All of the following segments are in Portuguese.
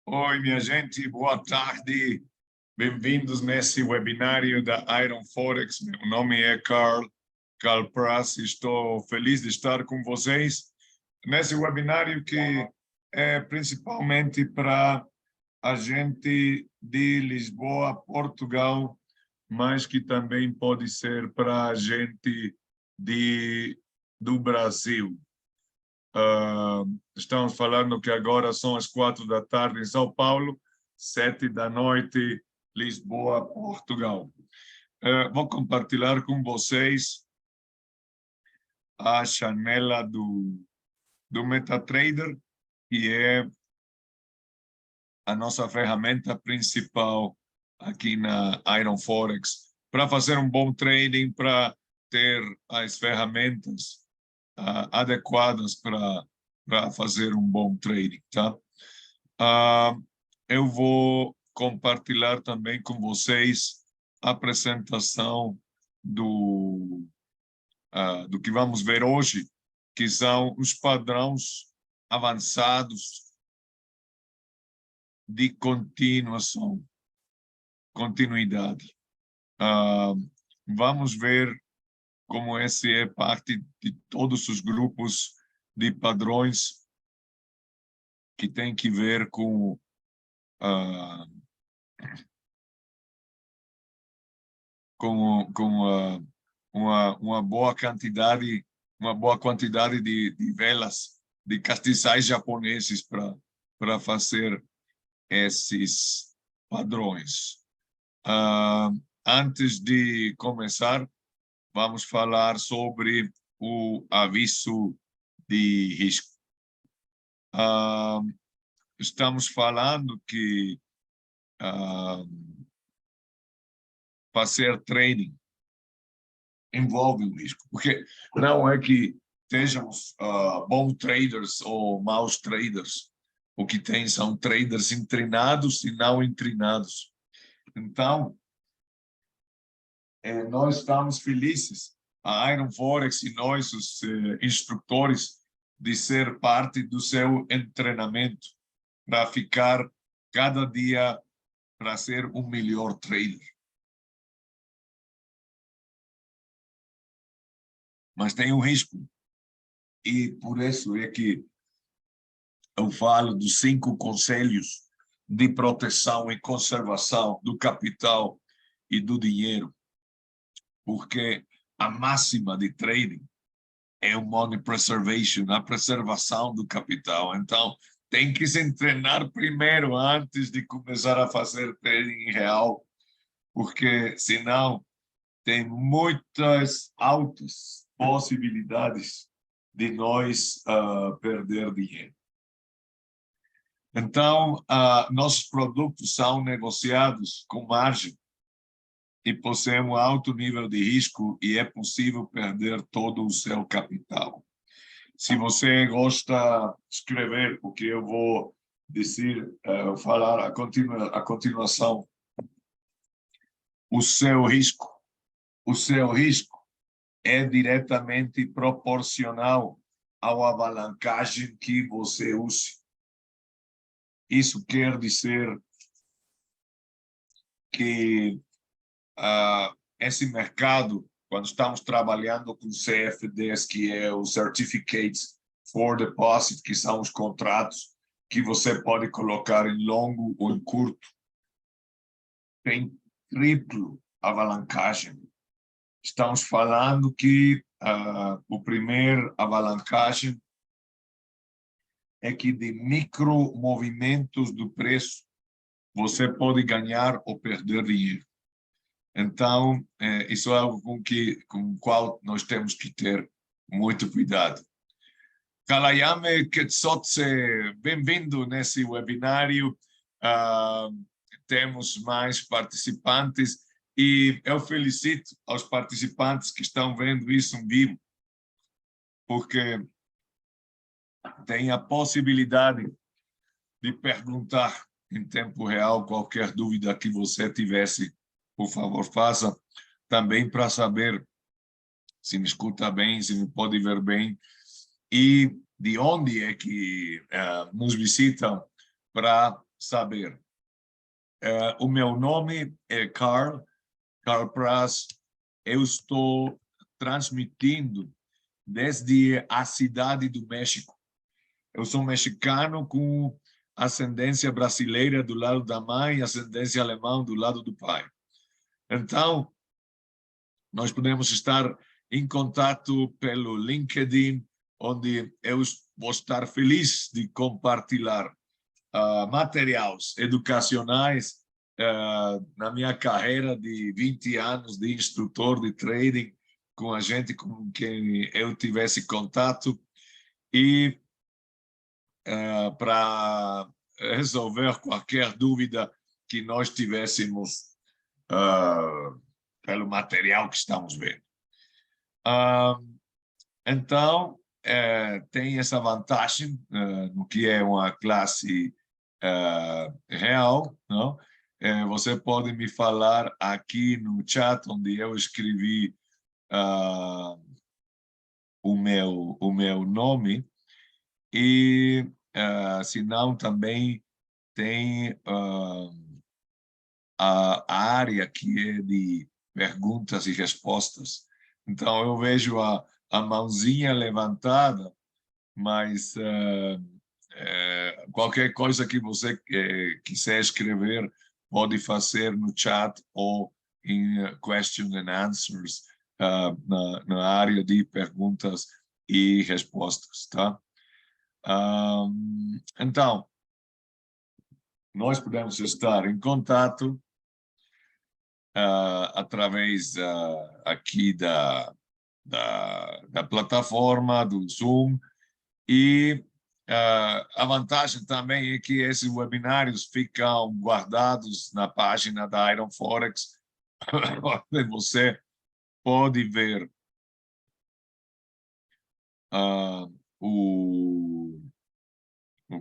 Oi, minha gente, boa tarde. Bem-vindos nesse webinário da Iron Forex. Meu nome é Carl Pras e estou feliz de estar com vocês nesse webinário que é principalmente para a gente de Lisboa, Portugal, mas que também pode ser para a gente do Brasil. Estamos falando que agora são as 4 da tarde em São Paulo, 7 da noite, Lisboa, Portugal. Vou compartilhar com vocês a janela do MetaTrader, que é a nossa ferramenta principal aqui na Iron Forex, para fazer um bom trading, para ter as ferramentas adequadas para fazer um bom trading, tá? Eu vou compartilhar também com vocês a apresentação do que vamos ver hoje, que são os padrões avançados de continuidade. Vamos ver como esse é parte de todos os grupos de padrões que tem que ver com uma boa quantidade de velas, de castiçais japoneses para fazer esses padrões. Antes de começar, vamos falar sobre o aviso de risco. Estamos falando que fazer trading envolve um risco, porque não é que sejamos bons traders ou maus traders. O que tem são traders treinados e não treinados. Então, nós estamos felizes, a Iron Forex e nós, os instrutores, de ser parte do seu treinamento para ficar cada dia para ser um melhor trader. Mas tem um risco, e por isso é que eu falo dos 5 conselhos de proteção e conservação do capital e do dinheiro, porque a máxima de trading é o money preservation, a preservação do capital. Então, tem que se treinar primeiro antes de começar a fazer trading real, porque senão tem muitas altas possibilidades de nós perder dinheiro. Então, nossos produtos são negociados com margem e possuem um alto nível de risco e é possível perder todo o seu capital. Se você gosta de escrever o que eu vou dizer, falar a continuação, o seu risco é diretamente proporcional à alavancagem que você use. Isso quer dizer que esse mercado, quando estamos trabalhando com CFDs, que é o Certificates for Deposit, que são os contratos que você pode colocar em longo ou em curto, tem triplo alavancagem. Estamos falando que o primeiro alavancagem é que de micromovimentos do preço você pode ganhar ou perder dinheiro. Então, isso é algo com o qual nós temos que ter muito cuidado. Kalayame Ketsotse, bem-vindo nesse webinário. Temos mais participantes e eu felicito aos participantes que estão vendo isso em vivo, porque tem a possibilidade de perguntar em tempo real qualquer dúvida que você tivesse. Por favor, faça também para saber se me escuta bem, se me pode ver bem e de onde é que nos visitam para saber. O meu nome é Carl Praz. Eu estou transmitindo desde a cidade do México. Eu sou mexicano com ascendência brasileira do lado da mãe e ascendência alemã do lado do pai. Então, nós podemos estar em contato pelo LinkedIn, onde eu vou estar feliz de compartilhar materiais educacionais na minha carreira de 20 anos de instrutor de trading, com a gente com quem eu tivesse contato, e para resolver qualquer dúvida que nós tivéssemos pelo material que estamos vendo. Então, tem essa vantagem no que é uma classe real, não? Você pode me falar aqui no chat, onde eu escrevi o meu nome, e se não, também tem a área que é de perguntas e respostas. Então, eu vejo a mãozinha levantada, mas qualquer coisa que você quiser escrever, pode fazer no chat ou em question and answers, na área de perguntas e respostas, tá? Então, nós podemos estar em contato através aqui da plataforma do Zoom, e a vantagem também é que esses webinários ficam guardados na página da Iron Forex, onde você pode ver o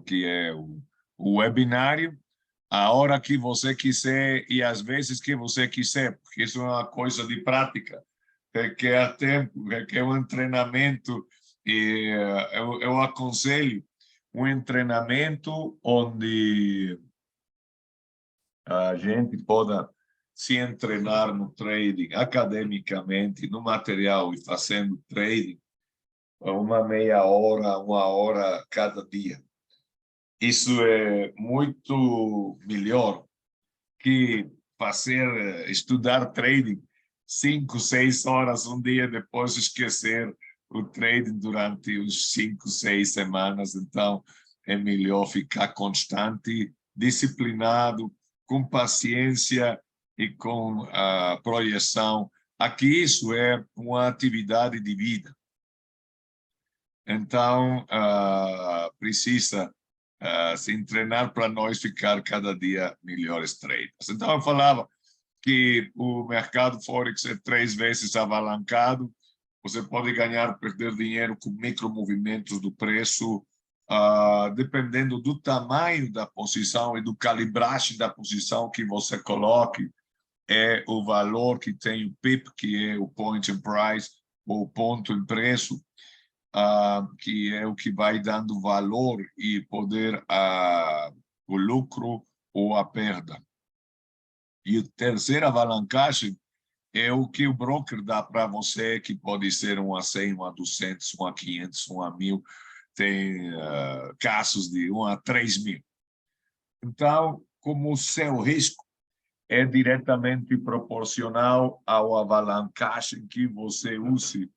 que é o webinário, a hora que você quiser e às vezes que você quiser, porque isso é uma coisa de prática, requer tempo, requer um treinamento, e eu aconselho um treinamento onde a gente possa se treinar no trading academicamente, no material e fazendo trading uma meia hora, uma hora cada dia. Isso é muito melhor que estudar trading 5, 6 horas um dia, depois esquecer o trading durante os 5, 6 semanas. Então, é melhor ficar constante, disciplinado, com paciência e com a projeção. Aqui isso é uma atividade de vida. Então, precisa se treinar para nós ficar cada dia melhores traders. Então, eu falava que o mercado Forex é 3 vezes alavancado. Você pode ganhar, perder dinheiro com micromovimentos do preço, dependendo do tamanho da posição e do calibragem da posição que você coloque. É o valor que tem o PIP, que é o Point in Price, ou ponto em preço, que é o que vai dando valor e poder o lucro ou a perda. E a terceira alavancagem é o que o broker dá para você, que pode ser 1 a 100, 1 a 200, 1 a 500, 1 a 1000. Tem casos de 1 a 3.000. Então, como o seu risco é diretamente proporcional ao alavancagem que você use,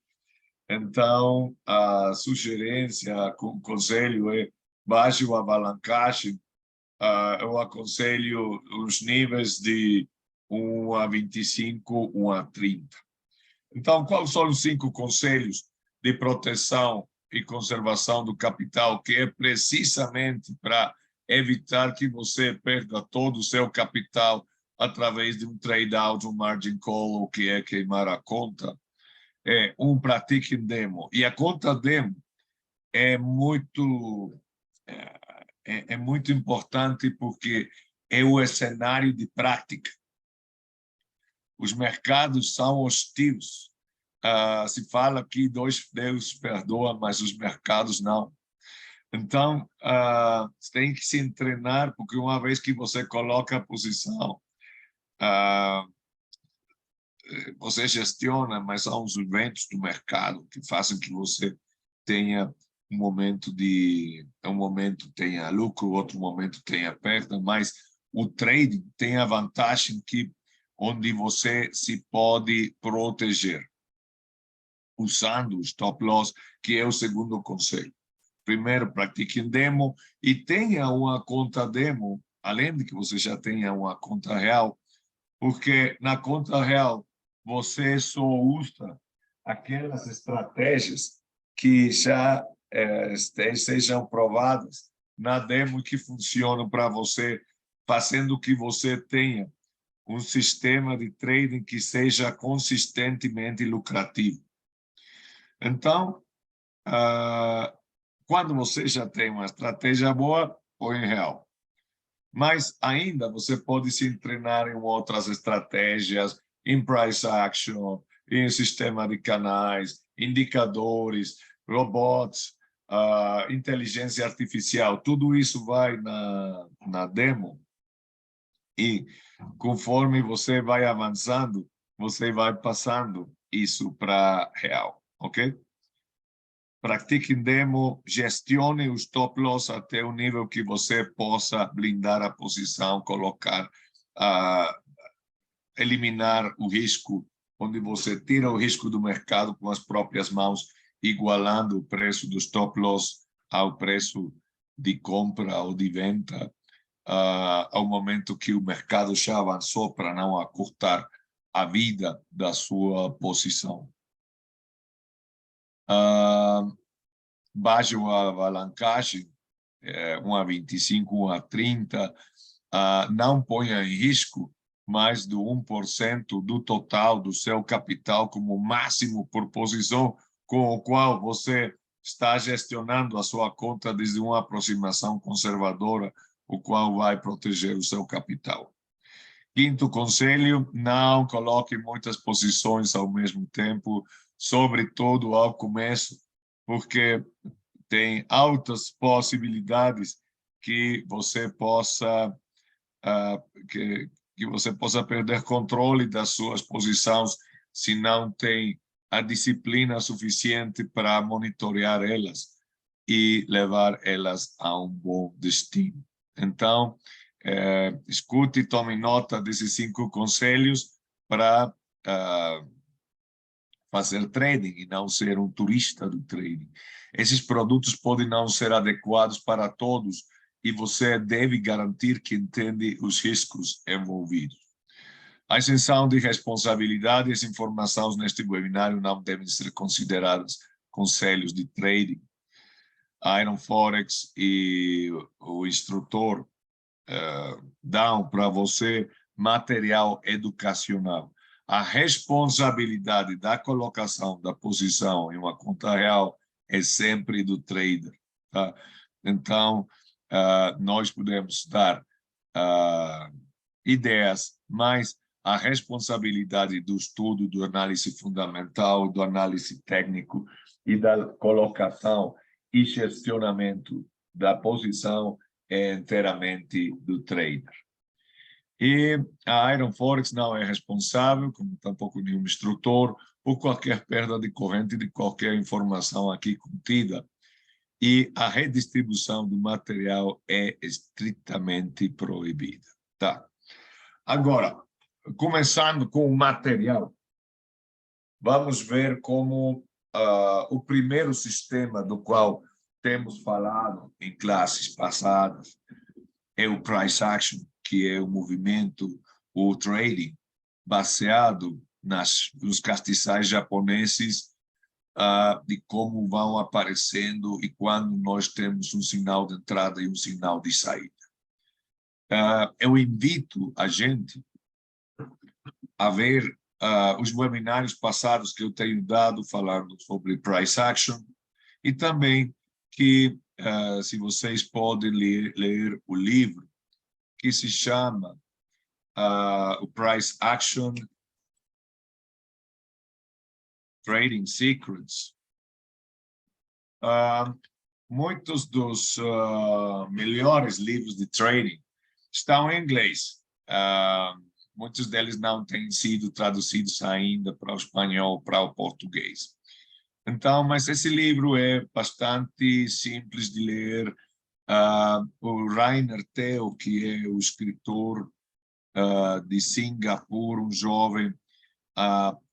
então a sugerência, o conselho é baixe o alavancagem. Eu aconselho os níveis de 1 a 25, 1 a 30. Então, quais são os 5 conselhos de proteção e conservação do capital, que é precisamente para evitar que você perda todo o seu capital através de um trade-out, um margin call, o que é queimar a conta? Pratique em demo. E a conta demo é muito importante, porque é o cenário de prática. Os mercados são hostis. Se fala que Deus perdoa, mas os mercados não. Então, você tem que se treinar, porque uma vez que você coloca a posição, você gestiona, mas há uns eventos do mercado que fazem que você tenha um momento tenha lucro, outro momento tenha perda, mas o trading tem a vantagem que onde você se pode proteger usando o stop loss, que é o segundo conselho. Primeiro, pratique em demo e tenha uma conta demo, além de que você já tenha uma conta real, porque na conta real você só usa aquelas estratégias que já sejam provadas na demo que funcionam para você, fazendo que você tenha um sistema de trading que seja consistentemente lucrativo. Então, quando você já tem uma estratégia boa, põe em real. Mas ainda você pode se treinar em outras estratégias, em price action, em sistema de canais, indicadores, robots, inteligência artificial. Tudo isso vai na demo. E conforme você vai avançando, você vai passando isso para real, ok? Pratique em demo, gestione o stop loss até o nível que você possa blindar a posição, colocar, eliminar o risco, onde você tira o risco do mercado com as próprias mãos, igualando o preço do stop loss ao preço de compra ou de venda, ao momento que o mercado já avançou para não acurtar a vida da sua posição. Baixe a alavancagem, 1 a 25, 1 a 30, não ponha em risco mais do 1% do total do seu capital como máximo por posição com o qual você está gestionando a sua conta desde uma aproximação conservadora, o qual vai proteger o seu capital. Quinto conselho, não coloque muitas posições ao mesmo tempo, sobretudo ao começo, porque tem altas possibilidades que você possa que você possa perder controle das suas posições se não tem a disciplina suficiente para monitorear elas e levar elas a um bom destino. Então, escute e tome nota desses 5 conselhos para fazer trading e não ser um turista do trading. Esses produtos podem não ser adequados para todos e você deve garantir que entende os riscos envolvidos. A isenção de responsabilidade e as informações neste webinário não devem ser consideradas conselhos de trading. A Iron Forex e o instrutor dão para você material educacional. A responsabilidade da colocação da posição em uma conta real é sempre do trader. Tá? Então, nós podemos dar ideias, mas a responsabilidade do estudo, do análise fundamental, do análise técnico e da colocação e gestionamento da posição é inteiramente do trader. E a Iron Forex não é responsável, como tampouco nenhum instrutor, por qualquer perda de corrente de qualquer informação aqui contida. E a redistribuição do material é estritamente proibida. Tá. Agora, começando com o material, vamos ver como o primeiro sistema do qual temos falado em classes passadas é o price action, que é o movimento, o trading, baseado nos castiçais japoneses, de como vão aparecendo e quando nós temos um sinal de entrada e um sinal de saída. Eu invito a gente a ver os webinários passados que eu tenho dado falando sobre price action e também que, se vocês podem ler o livro que se chama o Price Action Trading Secrets. muitos dos melhores livros de trading estão em inglês. Muitos deles não têm sido traduzidos ainda para o espanhol, para o português. Então, mas esse livro é bastante simples de ler. O Rainer Theo, que é o escritor de Singapura, um jovem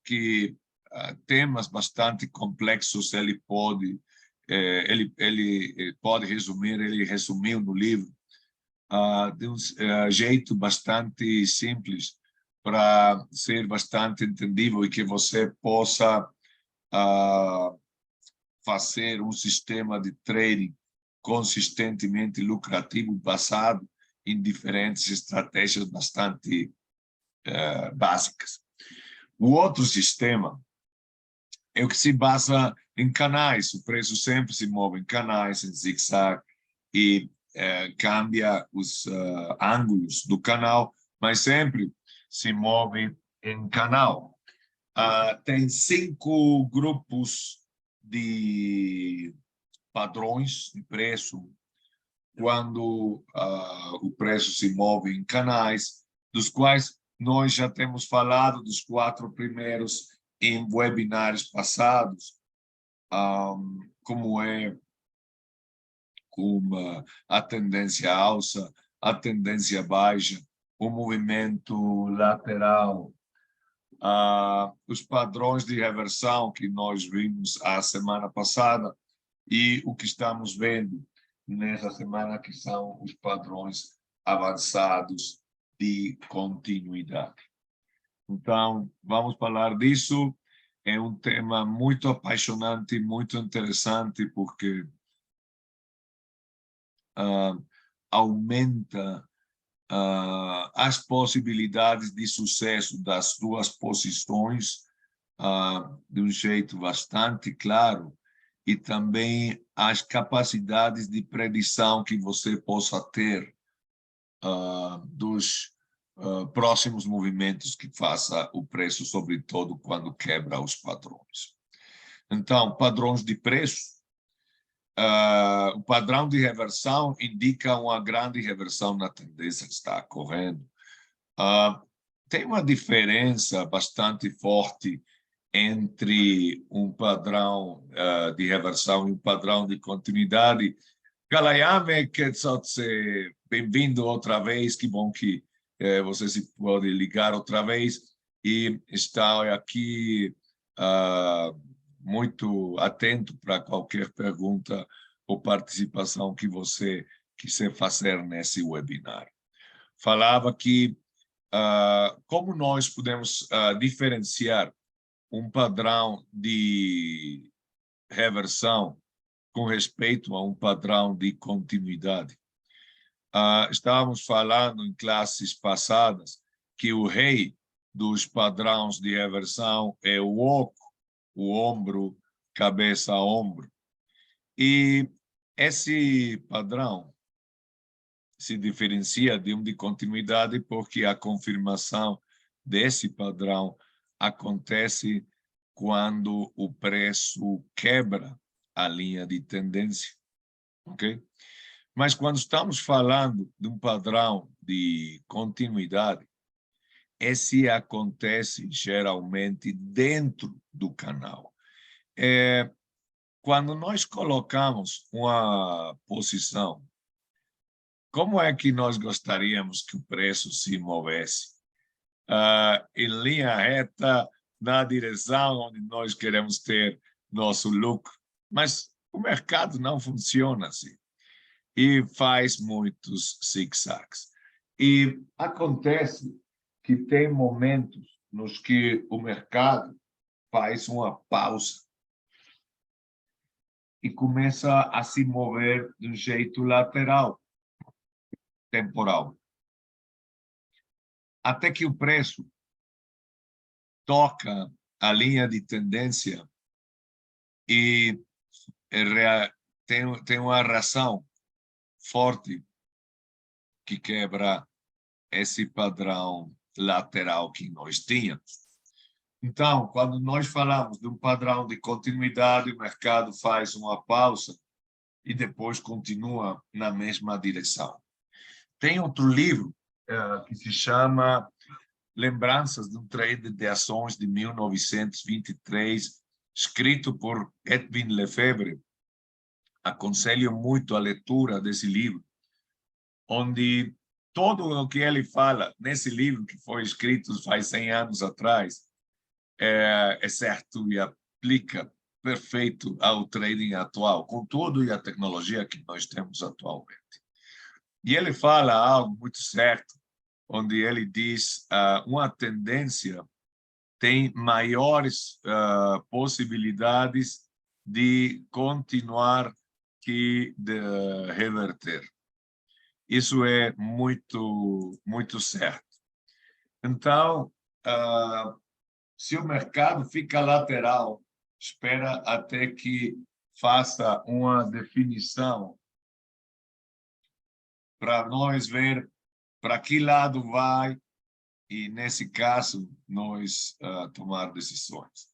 que temas bastante complexos ele pode resumir, ele resumiu no livro de um jeito bastante simples para ser bastante entendível e que você possa fazer um sistema de trading consistentemente lucrativo baseado em diferentes estratégias bastante básicas. O outro sistema é o que se basa em canais. O preço sempre se move em canais, em zigue-zague, e cambia os ângulos do canal, mas sempre se move em canal. Tem 5 grupos de padrões de preço quando o preço se move em canais, dos quais nós já temos falado dos 4 primeiros em webinários passados, como é a tendência alça, a tendência baixa, o movimento lateral, os padrões de reversão que nós vimos a semana passada e o que estamos vendo nessa semana, que são os padrões avançados de continuidade. Então, vamos falar disso. É um tema muito apaixonante, muito interessante, porque aumenta as possibilidades de sucesso das duas posições de um jeito bastante claro, e também as capacidades de predição que você possa ter dos próximos movimentos que faça o preço, sobretudo quando quebra os padrões. Então, padrões de preço. O padrão de reversão indica uma grande reversão na tendência que está ocorrendo. Tem uma diferença bastante forte entre um padrão de reversão e um padrão de continuidade. Kalayame, bem-vindo outra vez, que bom que você se pode ligar outra vez, e está aqui muito atento para qualquer pergunta ou participação que você quiser fazer nesse webinar. Falava que como nós podemos diferenciar um padrão de reversão com respeito a um padrão de continuidade. Estávamos falando em classes passadas que o rei dos padrões de reversão é o oco, o ombro, cabeça a ombro. E esse padrão se diferencia de um de continuidade porque a confirmação desse padrão acontece quando o preço quebra a linha de tendência, ok? Mas quando estamos falando de um padrão de continuidade, esse acontece geralmente dentro do canal. Quando nós colocamos uma posição, como é que nós gostaríamos que o preço se movesse? Em linha reta, na direção onde nós queremos ter nosso lucro. Mas o mercado não funciona assim. E faz muitos zigzags. E acontece que tem momentos nos que o mercado faz uma pausa e começa a se mover de um jeito lateral, temporal. Até que o preço toca a linha de tendência e tem uma reação forte que quebra esse padrão lateral que nós tínhamos. Então, quando nós falamos de um padrão de continuidade, o mercado faz uma pausa e depois continua na mesma direção. Tem outro livro que se chama Lembranças de um Trader de Ações de 1923, escrito por Edwin Lefebvre. Aconselho muito a leitura desse livro, onde todo o que ele fala nesse livro, que foi escrito faz 100 anos atrás, é certo e aplica perfeito ao trading atual, com tudo e a tecnologia que nós temos atualmente. E ele fala algo muito certo, onde ele diz uma tendência tem maiores possibilidades de continuar que de reverter. Isso é muito certo. Então, se o mercado fica lateral, espera até que faça uma definição para nós ver para que lado vai e, nesse caso, nós tomar decisões.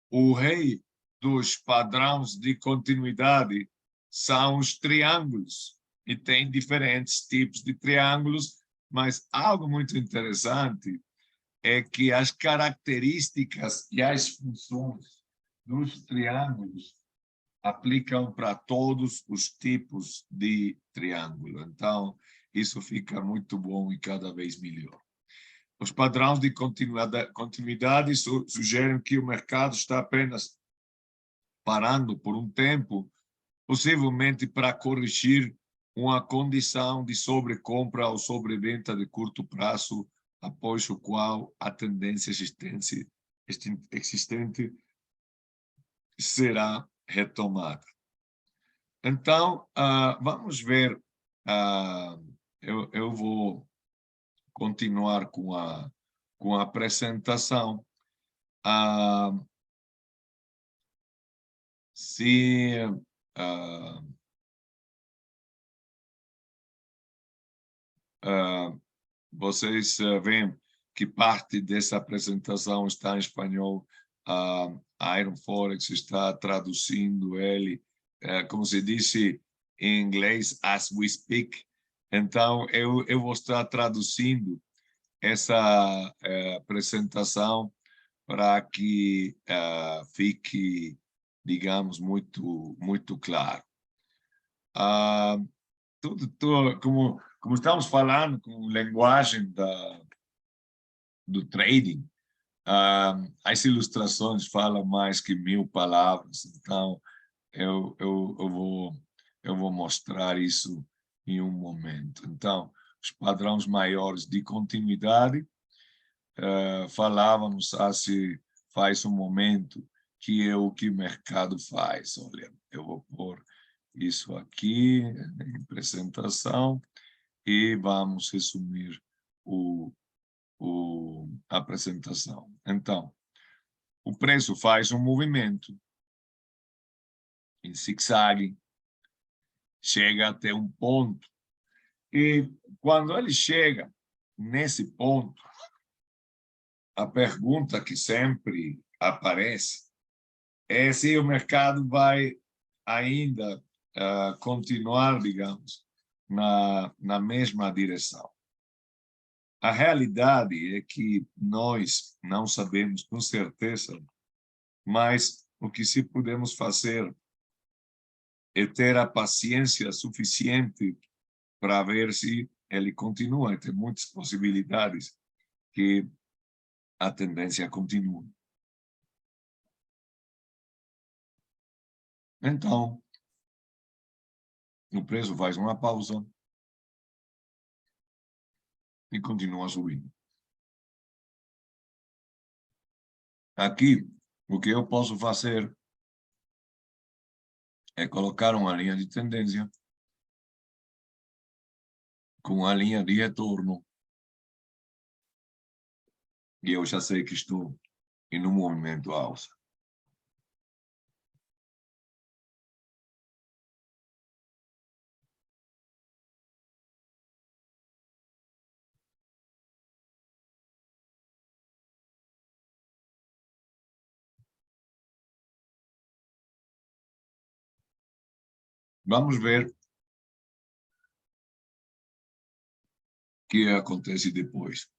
O rei dos padrões de continuidade são os triângulos, e tem diferentes tipos de triângulos, mas algo muito interessante é que as características e as funções dos triângulos aplicam para todos os tipos de triângulo. Então, isso fica muito bom e cada vez melhor. Os padrões de continuidade sugerem que o mercado está apenas parando por um tempo, possivelmente para corrigir uma condição de sobrecompra ou sobrevenda de curto prazo, após o qual a tendência existente será retomada. Então, vamos ver. Eu vou continuar com a apresentação. Se vocês veem que parte dessa apresentação está em espanhol, a Iron Forex está traduzindo ele, como se disse em inglês, as we speak. Então, eu vou estar traduzindo essa apresentação para que fique, digamos, muito claro. Como estamos falando com linguagem do trading, as ilustrações falam mais que 1000 palavras, então eu vou mostrar isso em um momento. Então, os padrões maiores de continuidade, falávamos faz um momento, que é o que o mercado faz. Olha, eu vou pôr isso aqui em apresentação e vamos resumir a apresentação. Então, o preço faz um movimento em zigue-zague, chega até um ponto, e quando ele chega nesse ponto, a pergunta que sempre aparece é se o mercado vai ainda continuar, digamos, na mesma direção. A realidade é que nós não sabemos com certeza, mas o que se podemos fazer é ter a paciência suficiente para ver se ele continua. Tem muitas possibilidades que a tendência continue. Então, o preço faz uma pausa e continua subindo. Aqui, o que eu posso fazer é colocar uma linha de tendência com a linha de retorno, e eu já sei que estou em um movimento alça. Vamos ver o que acontece depois.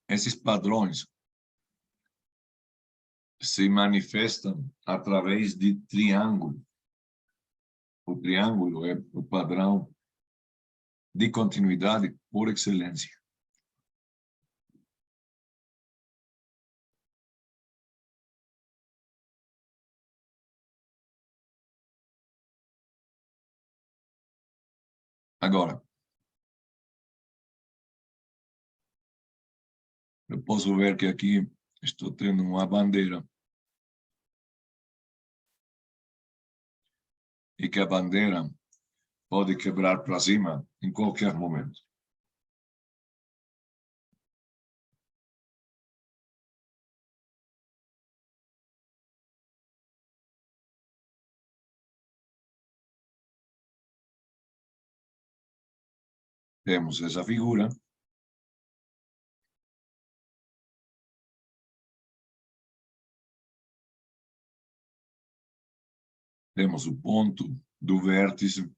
Esses padrões se manifestam através de triângulo. O triângulo é o padrão de continuidade por excelência. Agora, eu posso ver que aqui estou tendo uma bandeira. E que a bandeira pode quebrar para cima em qualquer momento. Temos essa figura. Temos o ponto do vértice.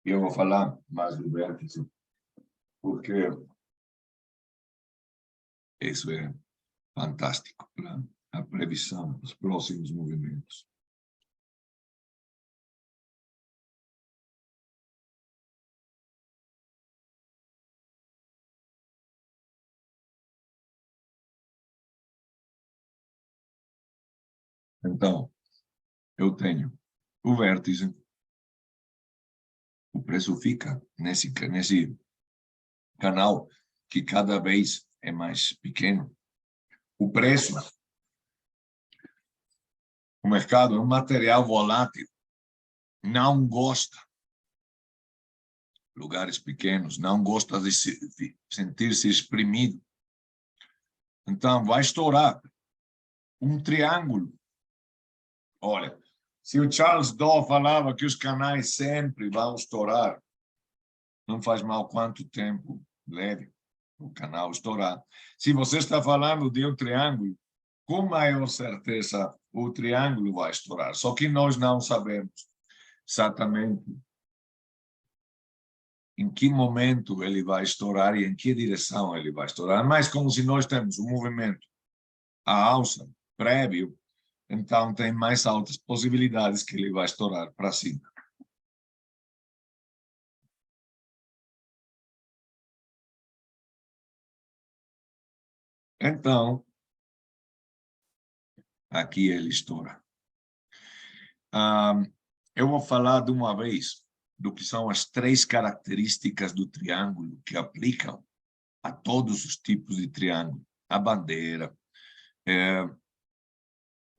Eu vou falar mais do vértice, porque isso é fantástico para a previsão dos próximos movimentos. Então, eu tenho o vértice, o preço fica nesse canal que cada vez é mais pequeno. O preço, o mercado é um material volátil, não gosta lugares pequenos, não gosta de sentir-se exprimido. Então, vai estourar um triângulo. Olha, se o Charles Daw falava que os canais sempre vão estourar, não faz mal quanto tempo leve o canal estourar. Se você está falando de um triângulo, com maior certeza o triângulo vai estourar. Só que nós não sabemos exatamente em que momento ele vai estourar e em que direção ele vai estourar. Mas como se nós temos um movimento à alça prévio, então tem mais altas possibilidades que ele vai estourar para cima. Então, aqui ele estoura. Eu vou falar de uma vez do que são as 3 características do triângulo que aplicam a todos os tipos de triângulo. A bandeira.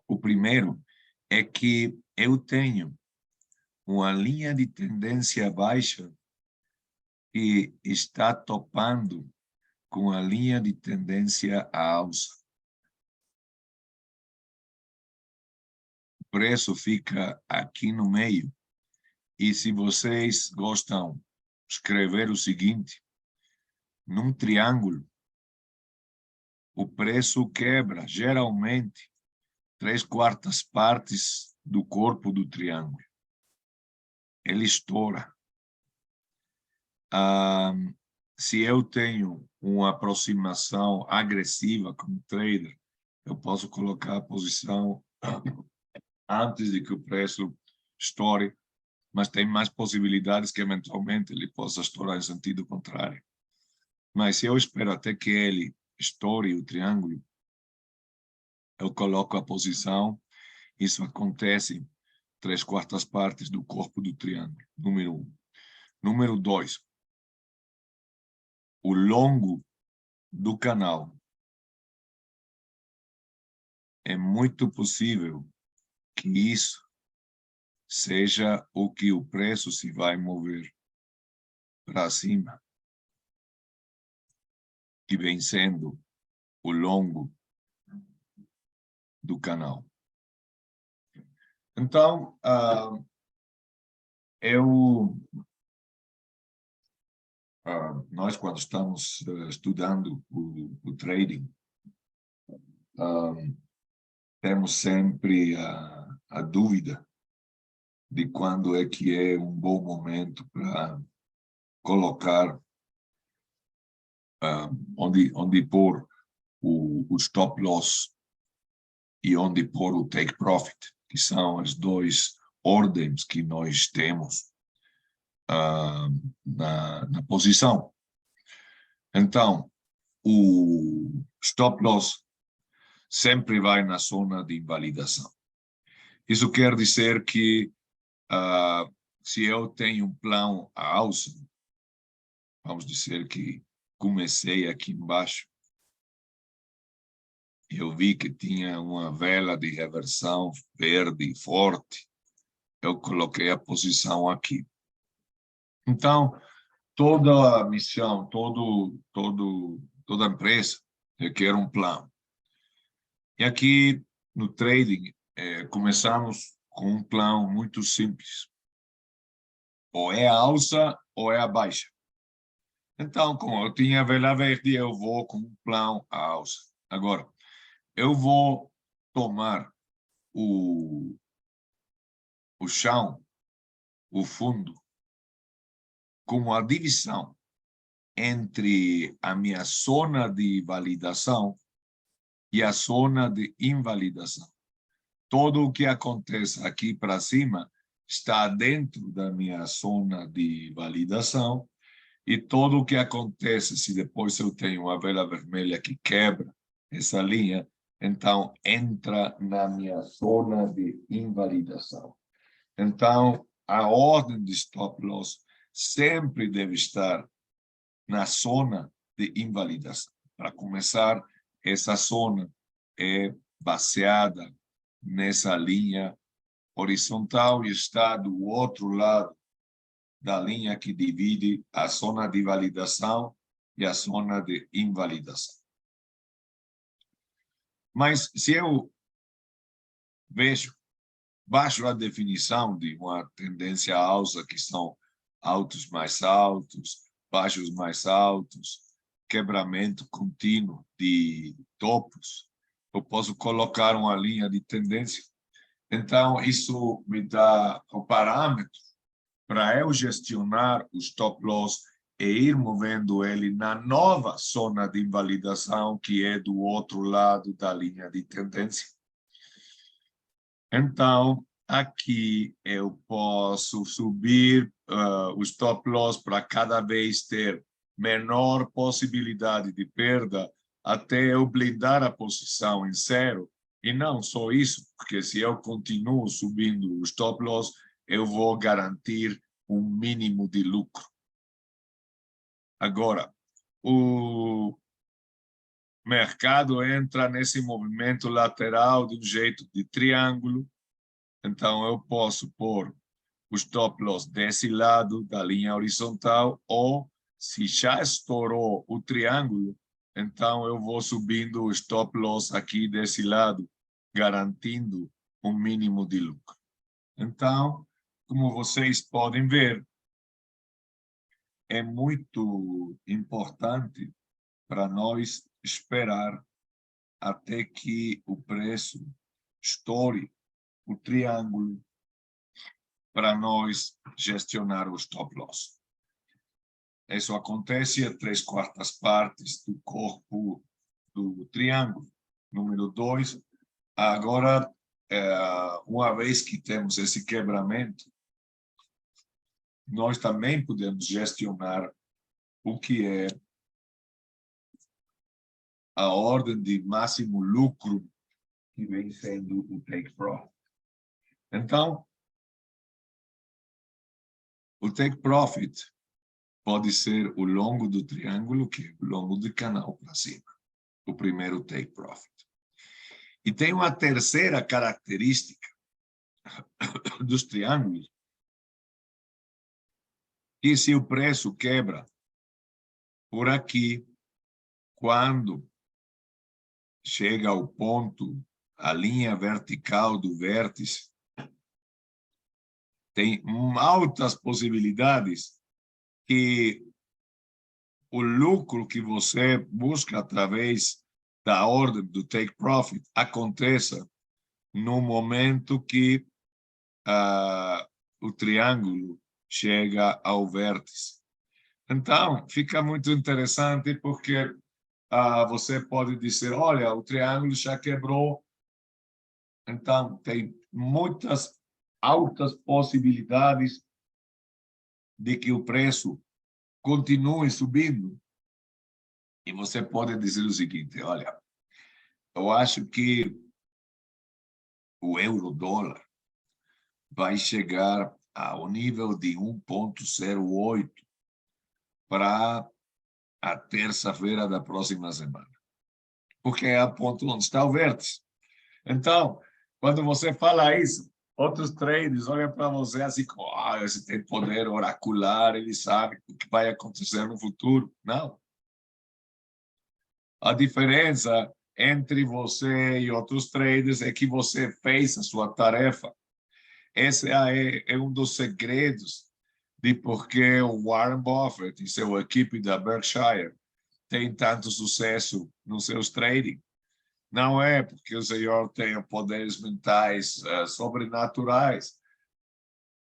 O primeiro é que eu tenho uma linha de tendência baixa que está topando com a linha de tendência à alça. O preço fica aqui no meio. E se vocês gostam de escrever o seguinte, num triângulo, o preço quebra, geralmente, 3/4 partes do corpo do triângulo. Ele estoura. Se eu tenho uma aproximação agressiva como trader, eu posso colocar a posição antes de que o preço estoure, mas tem mais possibilidades que eventualmente ele possa estourar em sentido contrário. Mas se eu espero até que ele estoure o triângulo, eu coloco a posição, isso acontece 3/4 partes do corpo do triângulo, número 1. Número 2, o longo do canal. É muito possível que isso seja o que o preço se vai mover para cima, que vem sendo o longo do canal. Então, nós, quando estamos estudando o trading, temos sempre a dúvida de quando é que é um bom momento para colocar, onde pôr o stop loss e onde pôr o take profit, que são as duas ordens que nós temos na posição. Então, o stop loss sempre vai na zona de invalidação. Isso quer dizer que se eu tenho um plano à alça, vamos dizer que comecei aqui embaixo, eu vi que tinha uma vela de reversão verde forte, eu coloquei a posição aqui. Então, toda a missão, toda empresa requer um plano. E aqui no trading, começamos com um plano muito simples. Ou é a alça ou é a baixa. Então, como eu tinha vela verde, eu vou com um plano à alça. Agora, eu vou tomar o chão, o fundo, como a divisão entre a minha zona de validação e a zona de invalidação. Tudo o que acontece aqui para cima está dentro da minha zona de validação, e tudo o que acontece, se depois eu tenho uma vela vermelha que quebra essa linha, então entra na minha zona de invalidação. Então, a ordem de stop loss sempre deve estar na zona de invalidação. Para começar, essa zona é baseada nessa linha horizontal e está do outro lado da linha que divide a zona de validação e a zona de invalidação. Mas se eu vejo baixo a definição de uma tendência à alça, que são altos mais altos, baixos mais altos, quebramento contínuo de topos, eu posso colocar uma linha de tendência. Então, isso me dá o parâmetro para eu gestionar o stop loss e ir movendo ele na nova zona de invalidação, que é do outro lado da linha de tendência. Então, aqui eu posso subir o stop loss para cada vez ter menor possibilidade de perda, até eu blindar a posição em zero. E não só isso, porque se eu continuo subindo o stop loss, eu vou garantir um mínimo de lucro. Agora, o mercado entra nesse movimento lateral de um jeito de triângulo, então eu posso pôr o stop loss desse lado da linha horizontal, ou se já estourou o triângulo, então eu vou subindo o stop loss aqui desse lado, garantindo um mínimo de lucro. Então, como vocês podem ver, é muito importante para nós esperar até que o preço estoure o triângulo para nós gestionar o stop loss. Isso acontece a 3/4 partes do corpo do triângulo. Número 2, agora, uma vez que temos esse quebramento, nós também podemos gestionar o que é a ordem de máximo lucro, que vem sendo o take profit. Então, o take profit pode ser o longo do triângulo, que é o longo do canal para cima, o primeiro take profit. E tem uma terceira característica dos triângulos, que se o preço quebra por aqui, quando chega ao ponto, a linha vertical do vértice, tem altas possibilidades que o lucro que você busca através da ordem do take profit aconteça no momento que o triângulo chega ao vértice. Então, fica muito interessante porque você pode dizer, olha, o triângulo já quebrou. Então, tem muitas altas possibilidades de que o preço continue subindo. E você pode dizer o seguinte, olha, eu acho que o euro-dólar vai chegar ao nível de 1,08 para a terça-feira da próxima semana. Porque é a ponto onde está o vértice. Então, quando você fala isso, outros traders olham para você assim, esse tem poder oracular, ele sabe o que vai acontecer no futuro. Não. A diferença entre você e outros traders é que você fez a sua tarefa. Esse é um dos segredos de por que o Warren Buffett e sua equipe da Berkshire tem tanto sucesso nos seus trading. Não é porque o senhor tem poderes mentais sobrenaturais.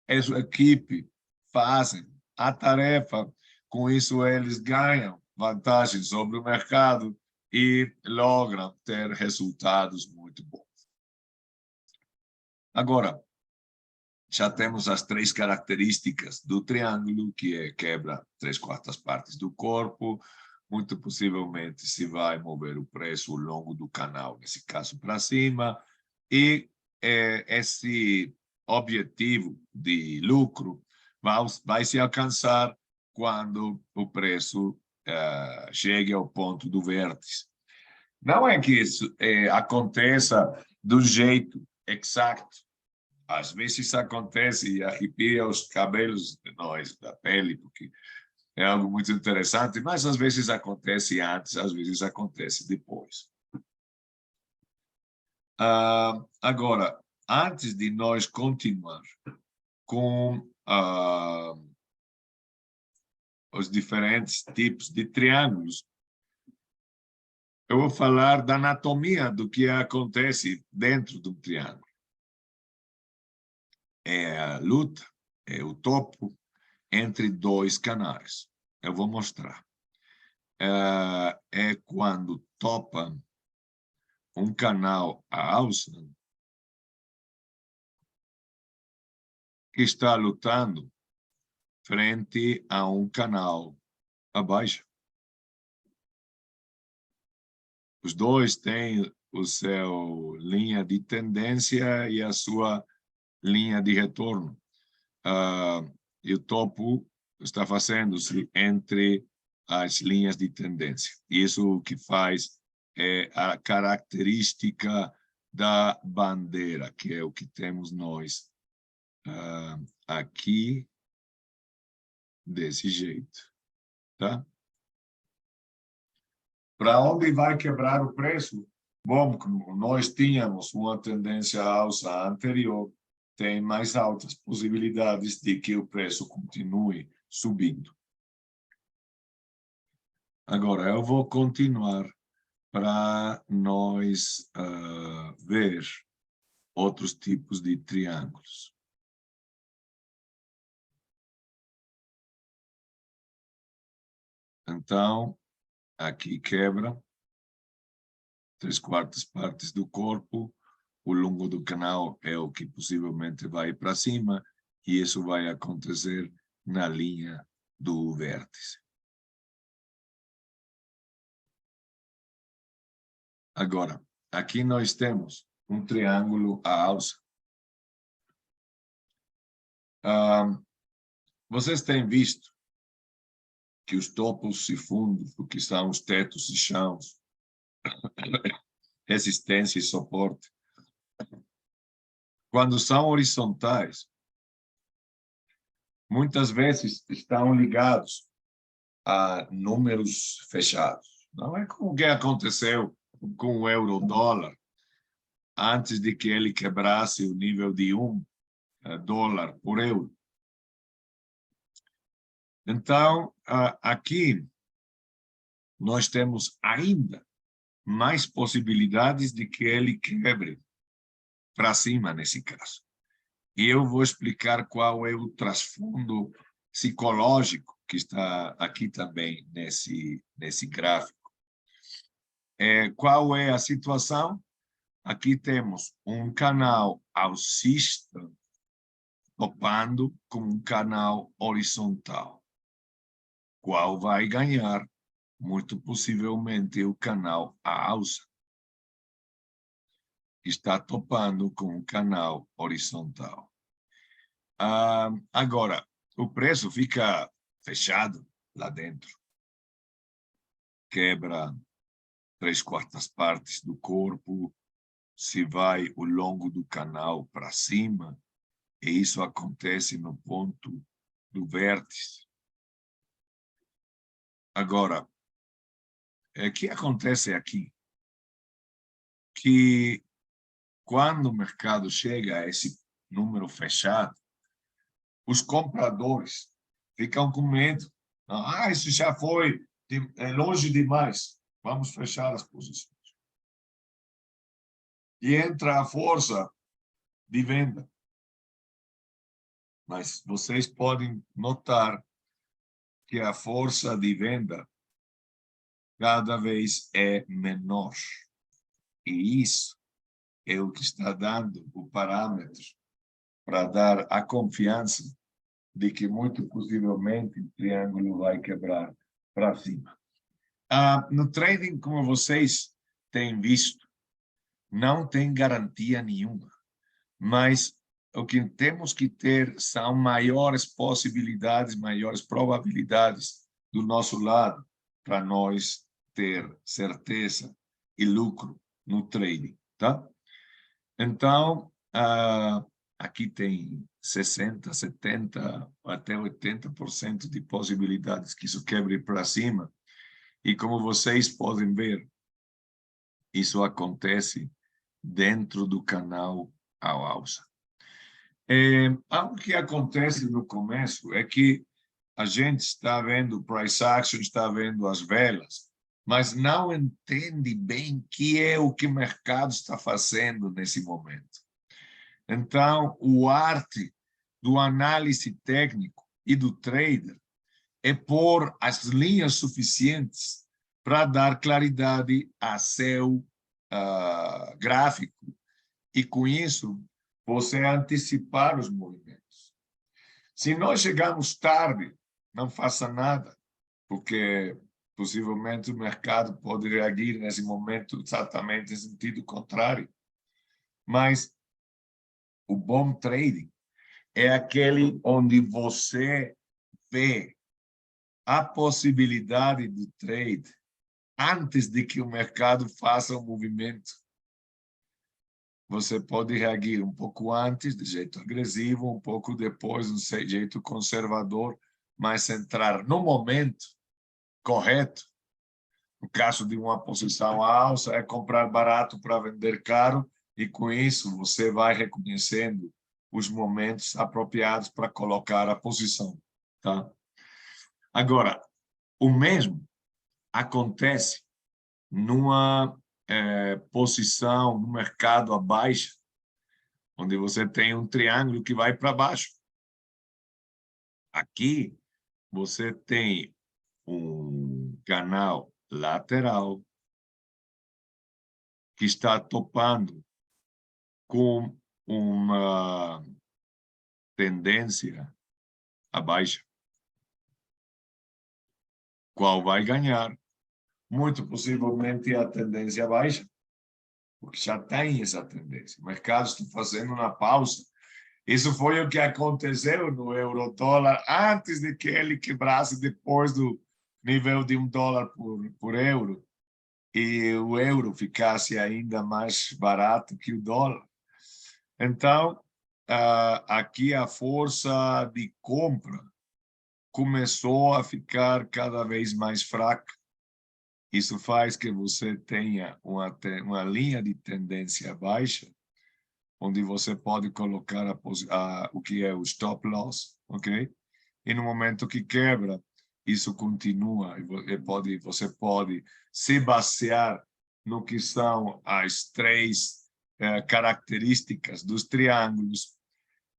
É sua equipe fazem a tarefa, com isso eles ganham vantagem sobre o mercado e logram ter resultados muito bons. Agora, já temos as 3 características do triângulo, que é quebra 3/4 partes do corpo, muito possivelmente se vai mover o preço ao longo do canal, nesse caso para cima, e esse objetivo de lucro vai se alcançar quando o preço chegue ao ponto do vértice. Não é que isso aconteça do jeito exato. Às vezes acontece e arrepia os cabelos de nós, da pele, porque é algo muito interessante, mas às vezes acontece antes, às vezes acontece depois. Agora, antes de nós continuar com os diferentes tipos de triângulos, eu vou falar da anatomia do que acontece dentro do triângulo. É a luta, é o topo entre 2 canais. Eu vou mostrar. É quando topa um canal a alça que está lutando frente a um canal a baixa. Os dois têm o seu linha de tendência e a sua linha de retorno. E o topo está fazendo-se entre as linhas de tendência. Isso o que faz é a característica da bandeira, que é o que temos nós aqui, desse jeito. Tá? Para onde vai quebrar o preço? Bom, nós tínhamos uma tendência à alça anterior, tem mais altas possibilidades de que o preço continue subindo. Agora, eu vou continuar para nós ver outros tipos de triângulos. Então, aqui quebra 3/4 partes do corpo, o longo do canal é o que possivelmente vai para cima, e isso vai acontecer na linha do vértice. Agora, aqui nós temos um triângulo à alça. Vocês têm visto que os topos e fundos, o que são os tetos e chãos, resistência e suporte, quando são horizontais, muitas vezes estão ligados a números fechados. Não é como o que aconteceu com o euro-dólar, antes de que ele quebrasse o nível de $1 por euro. Então, aqui, nós temos ainda mais possibilidades de que ele quebre para cima nesse caso. E eu vou explicar qual é o trasfundo psicológico que está aqui também nesse gráfico. Qual é a situação? Aqui temos um canal alcista topando com um canal horizontal. Qual vai ganhar? Muito possivelmente o canal alça, que está topando com um canal horizontal. Agora, o preço fica fechado lá dentro. Quebra 3/4 partes do corpo, se vai ao longo do canal para cima, e isso acontece no ponto do vértice. Agora, o que acontece aqui? Que quando o mercado chega a esse número fechado, os compradores ficam com medo. Isso já foi longe demais. Vamos fechar as posições. E entra a força de venda. Mas vocês podem notar que a força de venda cada vez é menor. E isso é o que está dando o parâmetro para dar a confiança de que muito possivelmente o triângulo vai quebrar para cima. No trading, como vocês têm visto, não tem garantia nenhuma, mas o que temos que ter são maiores possibilidades, maiores probabilidades do nosso lado para nós ter certeza e lucro no trading, tá? Então, aqui tem 60%, 70%, até 80% de possibilidades que isso quebre para cima. E como vocês podem ver, isso acontece dentro do canal ao alça. Algo que acontece no começo é que a gente está vendo o price action, está vendo as velas, mas não entende bem o que é o que o mercado está fazendo nesse momento. Então, o arte do análise técnico e do trader é pôr as linhas suficientes para dar claridade a seu gráfico e, com isso, você antecipar os movimentos. Se nós chegamos tarde, não faça nada, porque possivelmente o mercado pode reagir nesse momento exatamente em sentido contrário. Mas o bom trading é aquele onde você vê a possibilidade do trade antes de que o mercado faça um movimento. Você pode reagir um pouco antes, de jeito agressivo, um pouco depois, de jeito conservador, mas entrar no momento correto. No caso de uma posição alta, é comprar barato para vender caro, e com isso você vai reconhecendo os momentos apropriados para colocar a posição, tá? Agora, o mesmo acontece numa posição no mercado abaixo, onde você tem um triângulo que vai para baixo. Aqui você tem um canal lateral que está topando com uma tendência a baixa. Qual vai ganhar? Muito possivelmente a tendência baixa, porque já tem essa tendência. O mercado está fazendo uma pausa. Isso foi o que aconteceu no euro-dólar antes de que ele quebrasse depois do nível de $1 por euro e o euro ficasse ainda mais barato que o dólar. Então, aqui a força de compra começou a ficar cada vez mais fraca. Isso faz que você tenha uma linha de tendência baixa, onde você pode colocar o que é o stop loss, ok? E no momento que quebra, isso continua, e você pode se basear no que são as três características dos triângulos,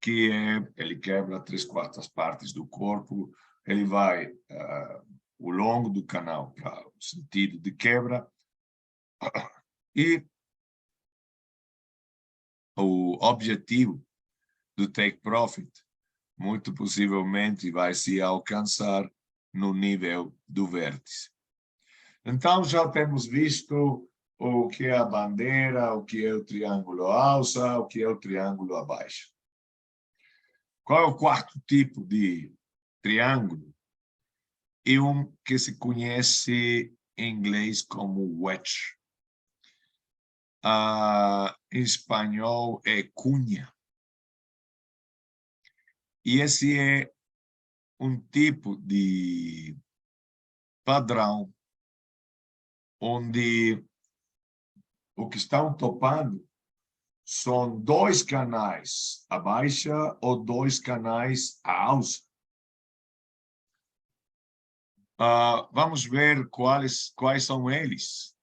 que ele quebra 3/4 partes do corpo, ele vai ao longo do canal para o sentido de quebra, e o objetivo do take profit muito possivelmente vai se alcançar no nível do vértice. Então, já temos visto o que é a bandeira, o que é o triângulo alça, o que é o triângulo abaixo. Qual é o quarto tipo de triângulo? É um que se conhece em inglês como wedge. Em espanhol é cunha. E esse é um tipo de padrão onde o que estão topando são 2 canais à baixa ou 2 canais à alça. Vamos ver quais são eles.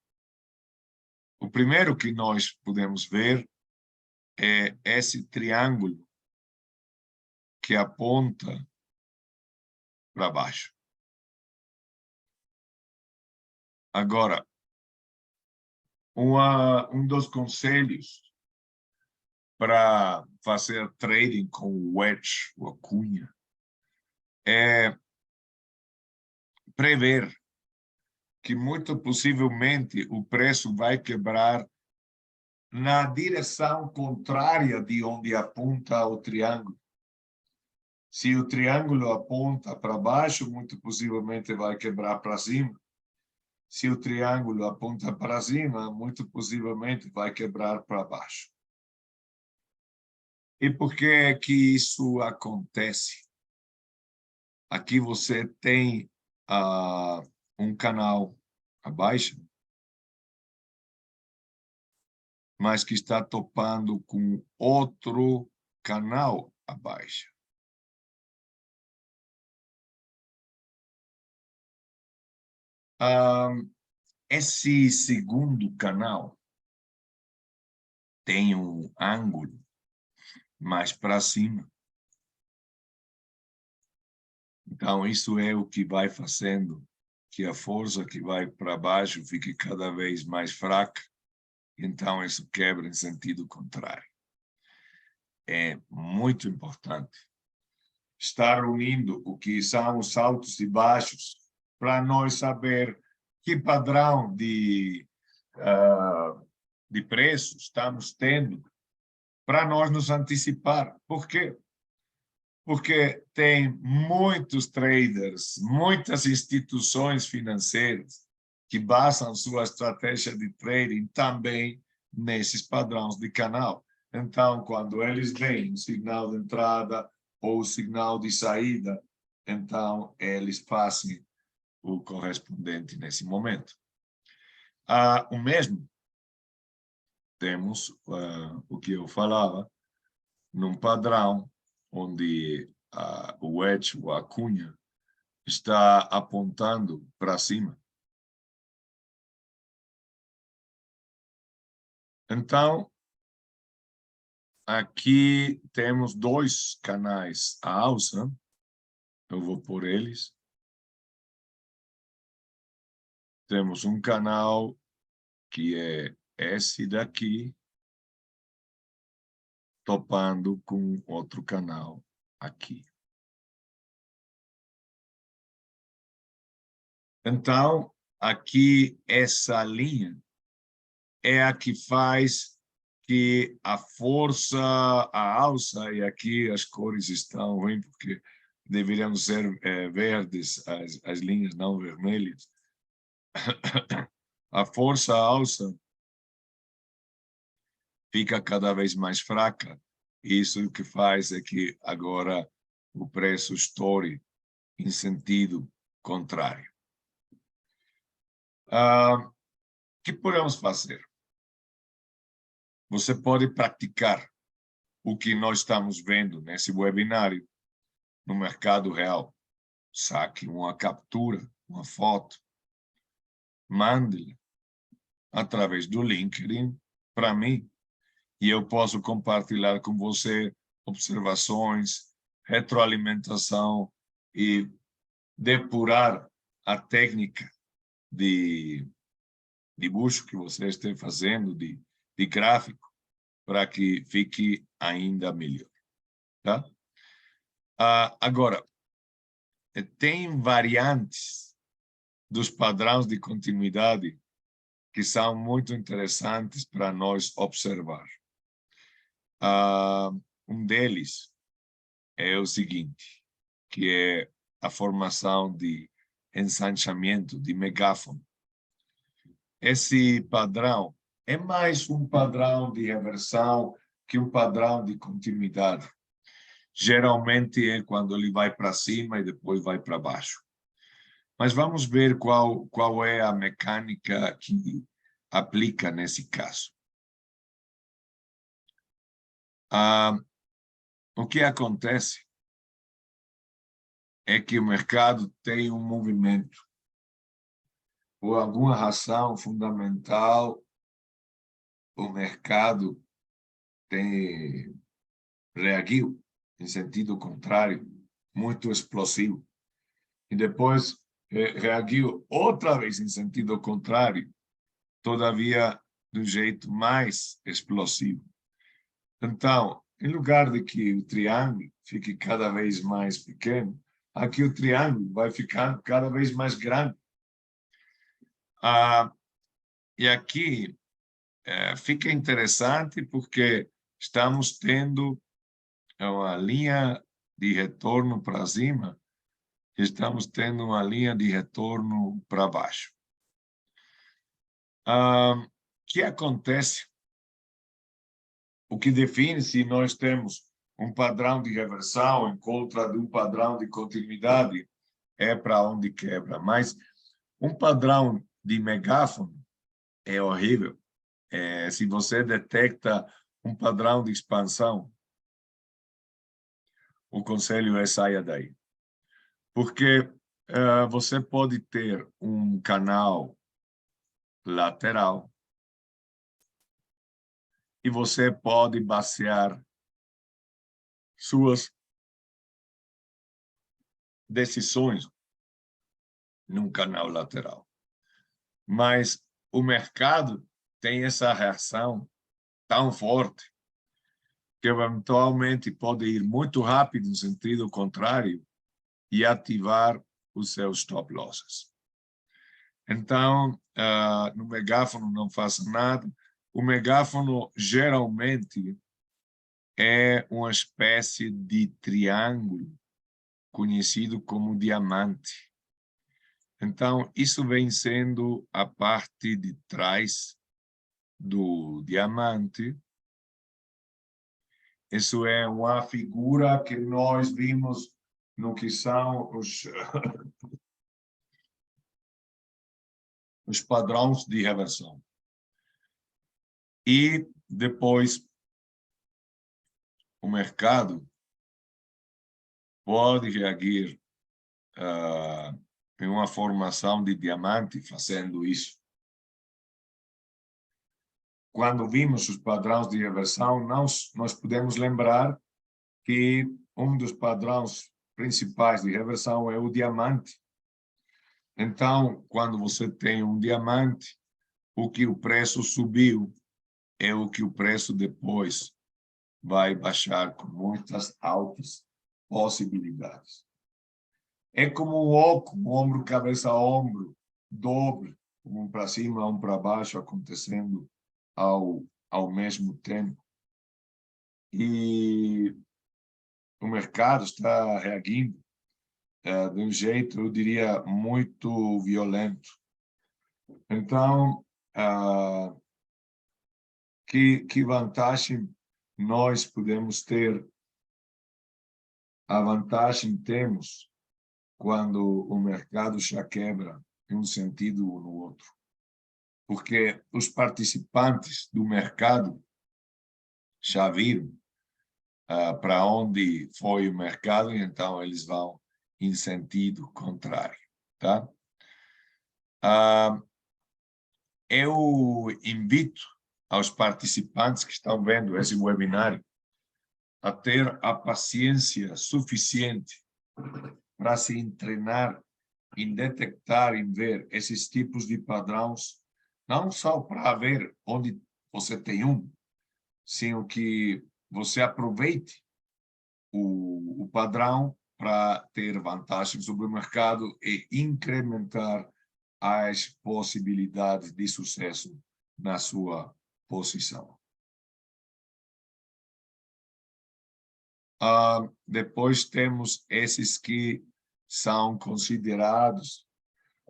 O primeiro que nós podemos ver é esse triângulo que aponta para baixo. Agora, um dos conselhos para fazer trading com o wedge, ou a cunha, é prever que muito possivelmente o preço vai quebrar na direção contrária de onde aponta o triângulo. Se o triângulo aponta para baixo, muito possivelmente vai quebrar para cima. Se o triângulo aponta para cima, muito possivelmente vai quebrar para baixo. E por que é que isso acontece? Aqui você tem um canal abaixo, mas que está topando com outro canal abaixo. Esse segundo canal tem um ângulo mais para cima. Então, isso é o que vai fazendo que a força que vai para baixo fique cada vez mais fraca. Então, isso quebra em sentido contrário. É muito importante estar unindo o que são os altos e baixos para nós saber que padrão de preço estamos tendo para nós nos antecipar. Por quê? Porque tem muitos traders, muitas instituições financeiras que basam sua estratégia de trading também nesses padrões de canal. Então, quando eles veem o sinal de entrada ou o sinal de saída, então eles fazem o correspondente nesse momento. O mesmo, temos o que eu falava, num padrão onde o wedge, ou a cunha, está apontando para cima. Então, aqui temos 2 canais à alça. Eu vou por eles. Temos um canal que é esse daqui, topando com outro canal aqui. Então, aqui, essa linha é a que faz que a força, a alça, e aqui as cores estão ruins, porque deveriam ser verdes, as linhas não vermelhas. A força, a alça, fica cada vez mais fraca. Isso o que faz é que agora o preço estoure em sentido contrário. O que podemos fazer? Você pode praticar o que nós estamos vendo nesse webinário no mercado real. Saque uma captura, uma foto, mande-la através do LinkedIn para mim e eu posso compartilhar com você observações, retroalimentação e depurar a técnica de dibuixo que você esteja fazendo, de gráfico, para que fique ainda melhor. Tá? Agora, tem variantes dos padrões de continuidade que são muito interessantes para nós observar. Um deles é o seguinte, que é a formação de ensanchamento, de megáfono. Esse padrão é mais um padrão de reversão que um padrão de continuidade. Geralmente é quando ele vai para cima e depois vai para baixo. Mas vamos ver qual é a mecânica que aplica nesse caso. O que acontece é que o mercado tem um movimento. Por alguma razão fundamental, o mercado reagiu em sentido contrário, muito explosivo. E depois reagiu outra vez em sentido contrário, todavia de um jeito mais explosivo. Então, em lugar de que o triângulo fique cada vez mais pequeno, aqui o triângulo vai ficando cada vez mais grande. E aqui fica interessante porque estamos tendo uma linha de retorno para cima, estamos tendo uma linha de retorno para baixo. O que acontece? O que define se nós temos um padrão de reversão em contra de um padrão de continuidade é para onde quebra. Mas um padrão de megáfono é horrível. Se você detecta um padrão de expansão, o conselho é saia daí. Porque você pode ter um canal lateral e você pode basear suas decisões num canal lateral. Mas o mercado tem essa reação tão forte que eventualmente pode ir muito rápido no sentido contrário e ativar os seus stop losses. Então, no megáfono não faça nada. O megáfono geralmente é uma espécie de triângulo conhecido como diamante. Então, isso vem sendo a parte de trás do diamante. Isso é uma figura que nós vimos no que são os padrões de reversão. E depois o mercado pode reagir em uma formação de diamante fazendo isso. Quando vimos os padrões de reversão, nós podemos lembrar que um dos padrões principais de reversão é o diamante. Então, quando você tem um diamante, o que o preço subiu é o que o preço depois vai baixar com muitas altas possibilidades. É como um oco, um ombro, cabeça, ombro, dobre, um para cima, um para baixo, acontecendo ao mesmo tempo. E o mercado está reagindo de um jeito, eu diria, muito violento. Então, que vantagem nós podemos ter? A vantagem temos quando o mercado já quebra em um sentido ou no outro. Porque os participantes do mercado já viram para onde foi o mercado, e então eles vão em sentido contrário. Tá? Eu invito aos participantes que estão vendo esse webinário a ter a paciência suficiente para se treinar em detectar, em ver esses tipos de padrões, não só para ver onde você tem sino que você aproveite o padrão para ter vantagem sobre o mercado e incrementar as possibilidades de sucesso na sua posição. Depois temos esses que são considerados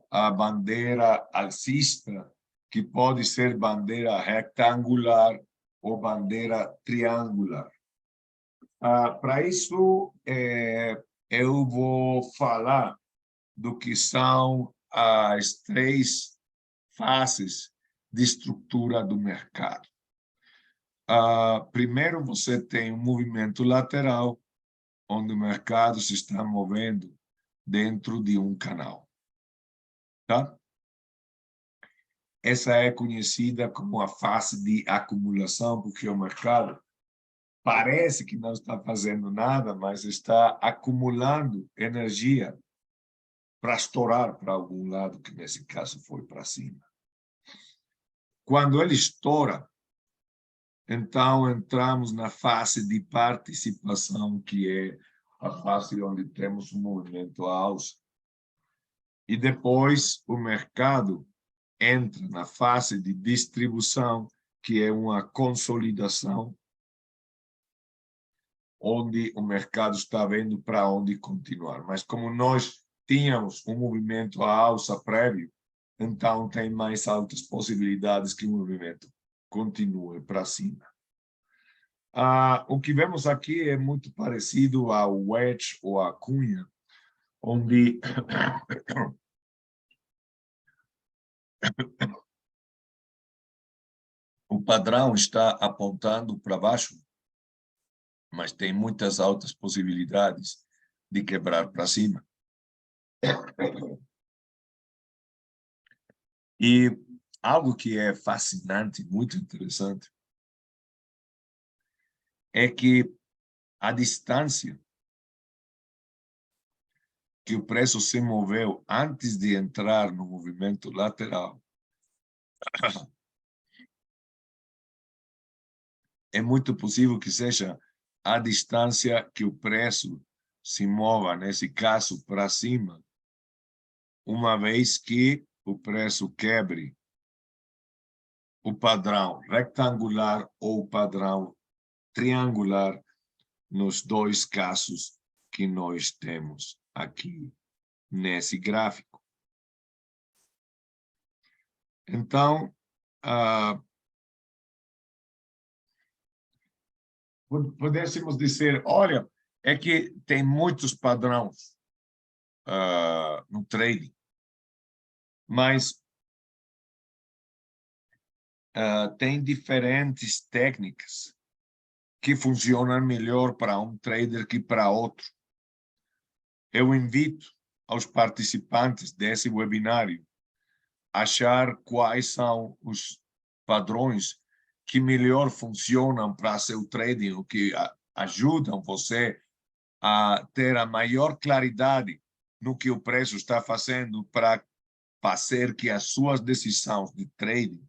a bandeira alcista, que pode ser bandeira retangular ou bandeira triangular. Para isso, eu vou falar do que são as 3 fases de estrutura do mercado. Primeiro, você tem um movimento lateral, onde o mercado se está movendo dentro de um canal. Tá? Essa é conhecida como a fase de acumulação, porque o mercado parece que não está fazendo nada, mas está acumulando energia para estourar para algum lado, que nesse caso foi para cima. Quando ele estoura, então entramos na fase de participação, que é a fase onde temos um movimento à alça. E depois o mercado entra na fase de distribuição, que é uma consolidação, onde o mercado está vendo para onde continuar. Mas como nós tínhamos um movimento à alça prévio, então tem mais altas possibilidades que o movimento continue para cima. O que vemos aqui é muito parecido ao wedge ou à cunha, onde o padrão está apontando para baixo, mas tem muitas altas possibilidades de quebrar para cima. E algo que é fascinante, muito interessante, é que a distância que o preço se moveu antes de entrar no movimento lateral é muito possível que seja a distância que o preço se mova, nesse caso, para cima, uma vez que o preço quebre o padrão retangular ou o padrão triangular nos 2 casos que nós temos aqui nesse gráfico. Então, pudéssemos dizer, olha, é que tem muitos padrões no trading, mas tem diferentes técnicas que funcionam melhor para um trader que para outro. Eu invito aos participantes desse webinário a achar quais são os padrões que melhor funcionam para seu trading, o que ajudam você a ter a maior claridade no que o preço está fazendo para fazer que as suas decisões de trading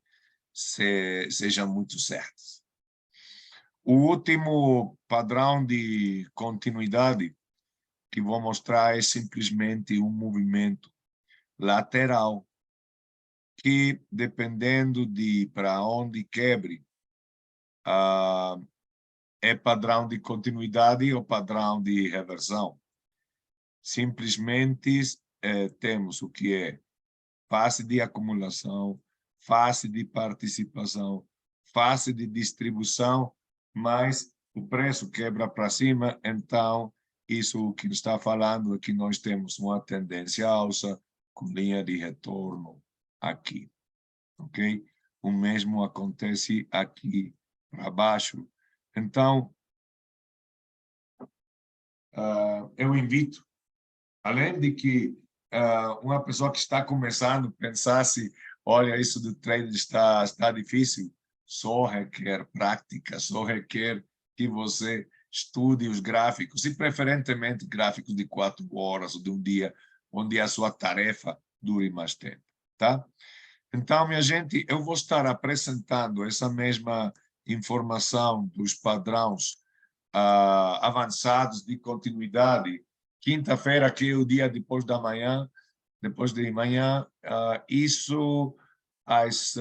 sejam muito certas. O último padrão de continuidade que vou mostrar é simplesmente um movimento lateral que, dependendo de para onde quebre, é padrão de continuidade ou padrão de reversão. Simplesmente temos o que é fase de acumulação, fase de participação, fase de distribuição, mas o preço quebra para cima, então isso que está falando é que nós temos uma tendência alça com linha de retorno aqui, ok? O mesmo acontece aqui para baixo. Então, eu invito, além de que uma pessoa que está começando pensasse, olha, isso do trade está difícil, só requer prática, só requer que você estude os gráficos, e preferentemente gráficos de 4 horas ou de um dia, onde a sua tarefa dure mais tempo, tá? Então, minha gente, eu vou estar apresentando essa mesma informação dos padrões avançados de continuidade, quinta-feira, que é o dia depois de manhã, isso às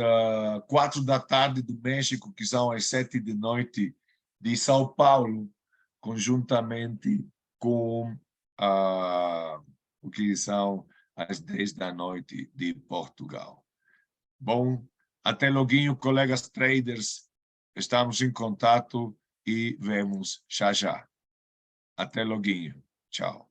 4 da tarde do México, que são às 7 de noite de São Paulo, conjuntamente com o que são às 10 da noite de Portugal. Bom, até loguinho, colegas traders, estamos em contato e vemos já já. Até loguinho. Tchau.